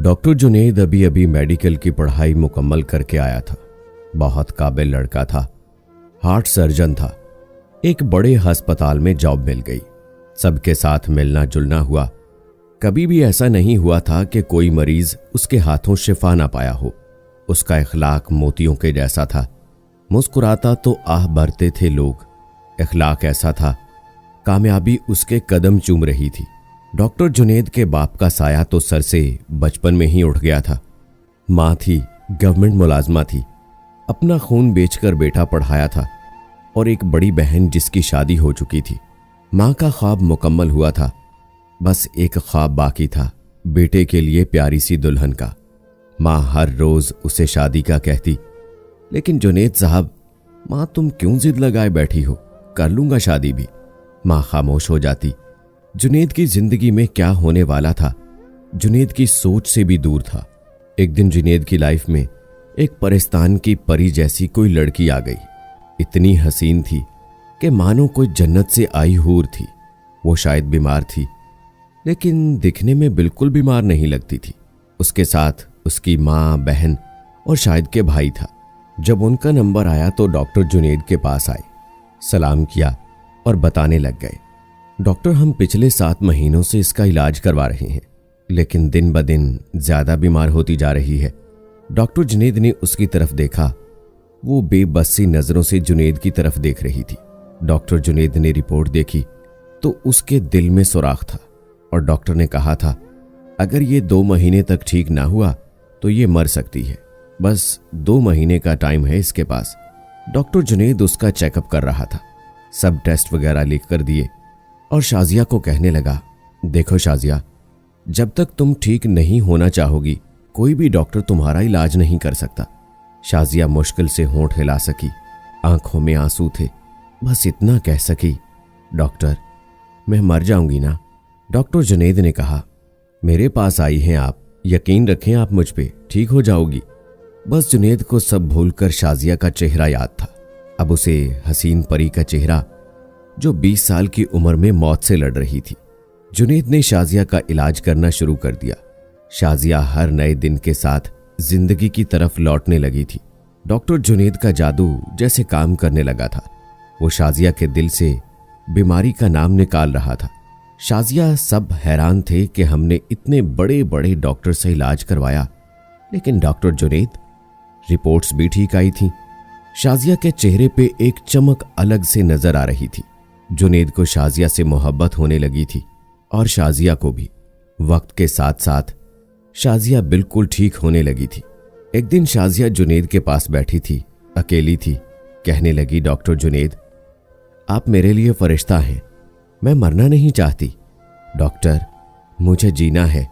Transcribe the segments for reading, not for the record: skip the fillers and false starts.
Doctor Junaid अभी अभी medical की पढ़ाई मुकम्मल करके आया था। बहुत काबिल लड़का था, हार्ट सर्जन था। एक बड़े अस्पताल में जॉब मिल गई। सबके साथ मिलना जुलना हुआ। कभी भी ऐसा नहीं हुआ था कि कोई मरीज उसके हाथों शिफा ना पाया हो। उसका इखलाक मोतियों के जैसा था। मुस्कुराता तो आह भरते थे लोग। इखलाक ऐसा था, कामयाबी उसके कदम चूम रही थी। डॉक्टर जुनेद के बाप का साया तो सर से बचपन में ही उठ गया था। माँ थी, गवर्नमेंट मुलाजमा थी। अपना खून बेचकर बेटा पढ़ाया था और एक बड़ी बहन जिसकी शादी हो चुकी थी। माँ का ख्वाब मुकम्मल हुआ था। बस एक ख्वाब बाकी था, बेटे के लिए प्यारी सी दुल्हन का। माँ हर रोज उसे शादी का कहती, लेकिन जुनेद साहब, माँ तुम क्यों जिद लगाए बैठी हो, कर लूंगा शादी भी। माँ खामोश हो जाती। जुनेद की जिंदगी में क्या होने वाला था, जुनेद की सोच से भी दूर था। एक दिन जुनेद की लाइफ में एक परिस्तान की परी जैसी कोई लड़की आ गई। इतनी हसीन थी कि मानो कोई जन्नत से आई हूर थी। वो शायद बीमार थी, लेकिन दिखने में बिल्कुल बीमार नहीं लगती थी। उसके साथ उसकी माँ, बहन और शायद के भाई था। जब उनका नंबर आया तो डॉक्टर जुनेद के पास आए, सलाम किया और बताने लग गए, डॉक्टर हम पिछले 7 महीनों से इसका इलाज करवा रहे हैं, लेकिन दिन ब दिन ज्यादा बीमार होती जा रही है। डॉक्टर जुनेद ने उसकी तरफ देखा। वो बेबस सी नजरों से जुनेद की तरफ देख रही थी। डॉक्टर जुनेद ने रिपोर्ट देखी तो उसके दिल में सुराख था और डॉक्टर ने कहा था, अगर ये 2 महीने तक ठीक ना हुआ तो ये मर सकती है। बस 2 महीने का टाइम है इसके पास। डॉक्टर जुनेद उसका चेकअप कर रहा था। सब टेस्ट वगैरह लिख कर दिए और शाजिया को कहने लगा, देखो शाजिया, जब तक तुम ठीक नहीं होना चाहोगी कोई भी डॉक्टर तुम्हारा इलाज नहीं कर सकता। शाजिया मुश्किल से होंठ हिला सकी, आंखों में आंसू थे। बस इतना कह सकी, डॉक्टर मैं मर जाऊंगी ना। डॉक्टर जुनेद ने कहा, मेरे पास आई हैं आप, यकीन रखें आप मुझ पे, ठीक हो जाओगी। बस जुनेद को सब भूलकर शाजिया का चेहरा याद था। अब उसे हसीन परी का चेहरा जो 20 साल की उम्र में मौत से लड़ रही थी। जुनेद ने शाजिया का इलाज करना शुरू कर दिया। शाजिया हर नए दिन के साथ जिंदगी की तरफ लौटने लगी थी। डॉक्टर जुनेद का जादू जैसे काम करने लगा था। वो शाजिया के दिल से बीमारी का नाम निकाल रहा था। शाजिया सब हैरान थे कि हमने इतने बड़े बड़े डॉक्टर से इलाज करवाया, लेकिन डॉक्टर जुनेद, रिपोर्ट्स भी ठीक आई थी। शाजिया के चेहरे पे एक चमक अलग से नजर आ रही थी। जुनेद को शाजिया से मोहब्बत होने लगी थी और शाजिया को भी। वक्त के साथ साथ शाजिया बिल्कुल ठीक होने लगी थी। एक दिन शाजिया जुनेद के पास बैठी थी, अकेली थी। कहने लगी, डॉक्टर जुनेद, आप मेरे लिए फरिश्ता हैं। मैं मरना नहीं चाहती। डॉक्टर, मुझे जीना है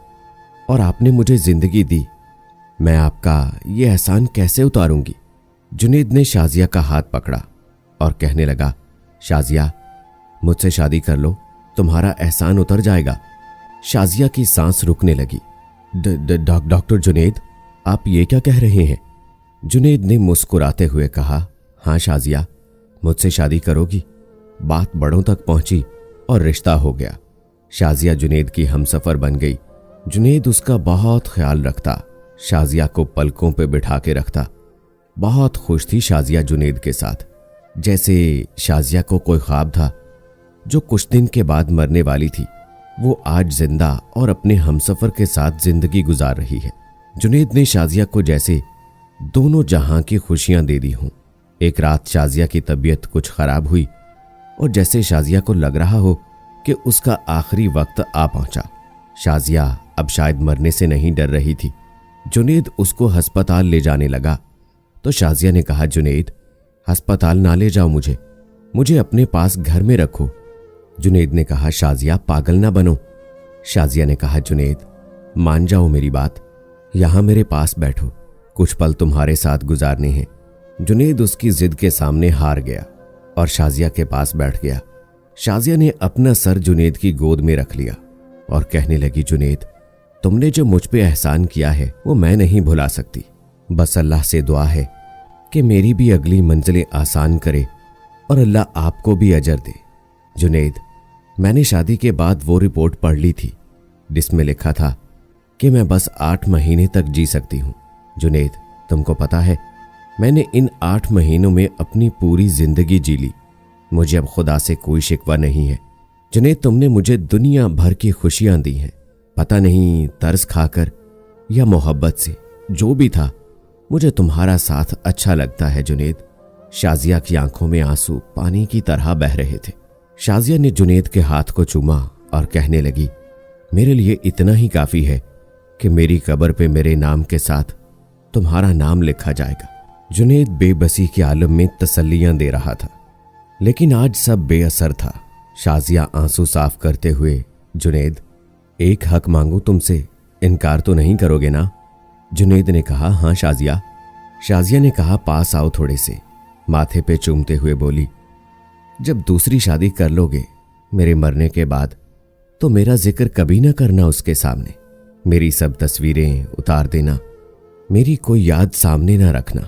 और आपने मुझे जिंदगी दी। मैं आपका ये एहसान कैसे उतारूंगी। जुनेद ने शाजिया का हाथ पकड़ा और कहने लगा, शाजिया मुझसे शादी कर लो, तुम्हारा एहसान उतर जाएगा। शाजिया की सांस रुकने लगी। डॉक्टर जुनेद, आप ये क्या कह रहे हैं। जुनेद ने मुस्कुराते हुए कहा, हाँ शाजिया, मुझसे शादी करोगी। बात बड़ों तक पहुंची और रिश्ता हो गया। शाजिया जुनेद की हमसफर बन गई। जुनेद उसका बहुत ख्याल रखता, शाजिया को पलकों पे बिठा के रखता। बहुत खुश थी शाजिया जुनेद के साथ, जैसे शाजिया को कोई ख्वाब था जो कुछ दिन के बाद मरने वाली थी। वो आज जिंदा और अपने हमसफर के साथ जिंदगी गुजार रही है। जुनेद ने शाजिया को जैसे दोनों जहां की खुशियां दे दी हों। एक रात शाजिया की तबीयत कुछ खराब हुई और जैसे शाजिया को लग रहा हो कि उसका आखिरी वक्त आ पहुंचा। शाजिया अब शायद मरने से नहीं डर रही थी। जुनेद उसको अस्पताल ले जाने लगा तो शाजिया ने कहा, जुनेद, अस्पताल ना ले जाओ, मुझे अपने पास घर में रखो। जुनेद ने कहा, शाजिया पागल ना बनो। शाजिया ने कहा, जुनेद मान जाओ मेरी बात, यहां मेरे पास बैठो, कुछ पल तुम्हारे साथ गुजारने हैं। जुनेद उसकी जिद के सामने हार गया और शाजिया के पास बैठ गया। शाजिया ने अपना सर जुनेद की गोद में रख लिया और कहने लगी, जुनेद, तुमने जो मुझ पे एहसान किया है वो मैं नहीं भुला सकती। बस अल्लाह से दुआ है कि मेरी भी अगली मंजिलें आसान करे और अल्लाह आपको भी अजर दे। जुनेद, मैंने शादी के बाद वो रिपोर्ट पढ़ ली थी जिसमें लिखा था कि मैं बस 8 महीने तक जी सकती हूँ। जुनैद, तुमको पता है मैंने इन 8 महीनों में अपनी पूरी जिंदगी जी ली। मुझे अब खुदा से कोई शिकवा नहीं है। जुनैद, तुमने मुझे दुनिया भर की खुशियां दी हैं, पता नहीं तरस खाकर या मोहब्बत से, जो भी था मुझे तुम्हारा साथ अच्छा लगता है। जुनैद, शाजिया की आंखों में आंसू पानी की तरह बह रहे थे। शाजिया ने जुनैद के हाथ को चूमा और कहने लगी, मेरे लिए इतना ही काफी है कि मेरी कब्र पे मेरे नाम के साथ तुम्हारा नाम लिखा जाएगा। जुनैद बेबसी के आलम में तसल्लियां दे रहा था, लेकिन आज सब बेअसर था। शाजिया आंसू साफ करते हुए, जुनैद, एक हक मांगू तुमसे, इनकार तो नहीं करोगे ना? जुनैद ने कहा, हाँ शाजिया। शाजिया ने कहा, पास आओ थोड़े से। माथे पे चूमते हुए बोली, जब दूसरी शादी कर लोगे मेरे मरने के बाद तो मेरा जिक्र कभी ना करना उसके सामने। मेरी सब तस्वीरें उतार देना, मेरी कोई याद सामने ना रखना।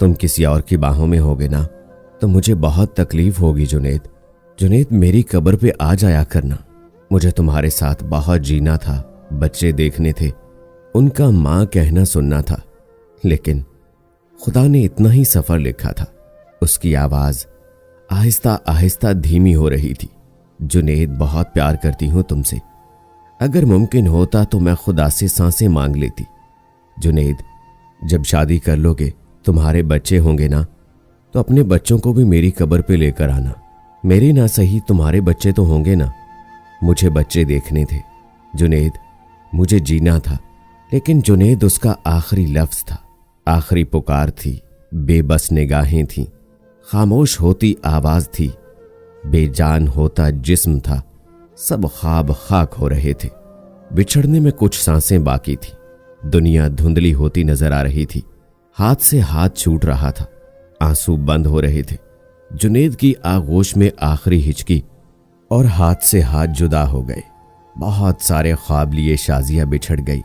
तुम किसी और की बाहों में होगे ना तो मुझे बहुत तकलीफ होगी। जुनैद, जुनैद, मेरी कब्र पे आ जाया करना। मुझे तुम्हारे साथ बहुत जीना था, बच्चे देखने थे, उनका मां कहना सुनना था, लेकिन खुदा ने इतना ही सफर लिखा था। उसकी आवाज आहिस्ता आहिस्ता धीमी हो रही थी। जुनैद, बहुत प्यार करती हूं तुमसे। अगर मुमकिन होता तो मैं खुदा से सांसें मांग लेती। जुनैद, जब शादी कर लोगे, तुम्हारे बच्चे होंगे ना, तो अपने बच्चों को भी मेरी कब्र पे लेकर आना। मेरे ना सही तुम्हारे बच्चे तो होंगे ना। मुझे बच्चे देखने थे। जुनैद, मुझे जीना था, लेकिन जुनैद उसका आखिरी लफ्ज था, आखिरी पुकार थी। बेबस निगाहें थीं, खामोश होती आवाज थी, बेजान होता जिस्म था। सब ख्वाब खाक हो रहे थे। बिछड़ने में कुछ सांसें बाकी थी। दुनिया धुंधली होती नजर आ रही थी। हाथ से हाथ छूट रहा था। आंसू बंद हो रहे थे। जुनैद की आगोश में आखिरी हिचकी और हाथ से हाथ जुदा हो गए। बहुत सारे ख्वाब लिए शाजिया बिछड़ गई।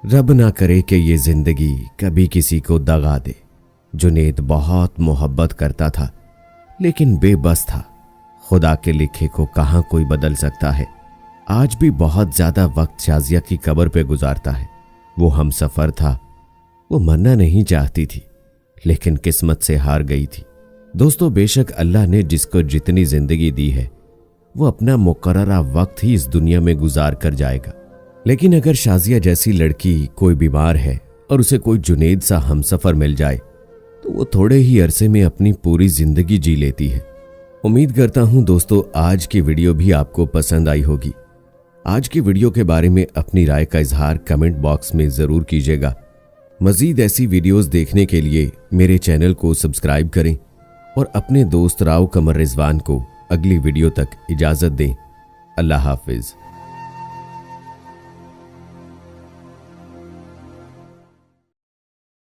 रब ना करे कि ये जिंदगी कभी किसी को दगा दे। जुनैद बहुत मोहब्बत करता था, लेकिन बेबस था। खुदा के लिखे को कहां कोई बदल सकता है। आज भी बहुत ज्यादा वक्त शाजिया की कब्र पे गुजारता है। वो हम सफर था। वो मरना नहीं चाहती थी, लेकिन किस्मत से हार गई थी। दोस्तों, बेशक अल्लाह ने जिसको जितनी जिंदगी दी है वो अपना मुकर्ररा वक्त ही इस दुनिया में गुजार कर जाएगा। लेकिन अगर शाजिया जैसी लड़की कोई बीमार है और उसे कोई जुनैद सा हमसफर मिल जाए तो वो थोड़े ही अरसे में अपनी पूरी जिंदगी जी लेती है। उम्मीद करता हूं दोस्तों आज की वीडियो भी आपको पसंद आई होगी। आज की वीडियो के बारे में अपनी राय का इजहार कमेंट बॉक्स में जरूर कीजिएगा। मजीद ऐसी वीडियोस देखने के लिए मेरे चैनल को सब्सक्राइब करें और अपने दोस्त राव कमर रिजवान को अगली वीडियो तक इजाजत दें। अल्लाह हाफिज।